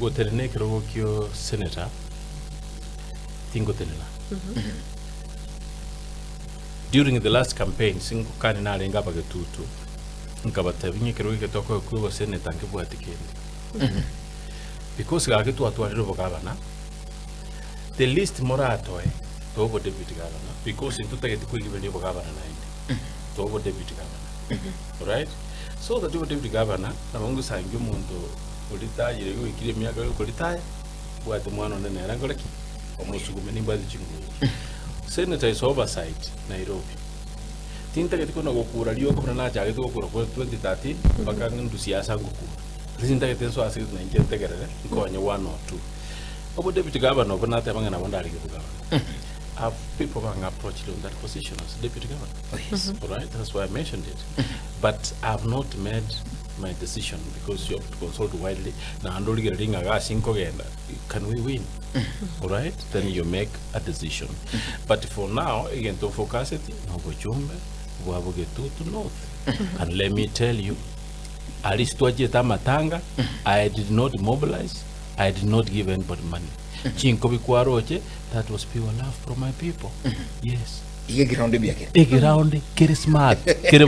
goterene kero kyo senator tingo tenela during the last campaign singo kani na lenga ba Kitutu nkabata binye kero ketoko ko senator nkibwati kende because ga kitu atwariro bogabana the least morato to bo deputy governor because into take ko gibeli bogabana na to bo deputy governor right so that the deputy governor na mungu sangi umuntu ulitayire go ikire myaka yo kulitaya bwate mwana nene rangoleki omusugume nimbazi chingu senator is oversight Nairobi tinta ketiko na gokura liyo ko na cha ketiko ko 2013 baka ndu siasa ngokura tinta ketenso asi na integerere ikonye 1 or 2 obo deputy governor bona tabanga na bondari ke governor have people who approached on that position as deputy governor. Oh, yes. All right, that's why I mentioned it. But I've not made my decision because you have to consult widely. Now, can we win? All right, then you make a decision. But for now, again, to focus it, Getembe Television North. And let me tell you, Matanga, I did not mobilize, I did not give anybody money. That was pure love from my people. Yes. Ige ground biake. Ige ground, kere smart, kere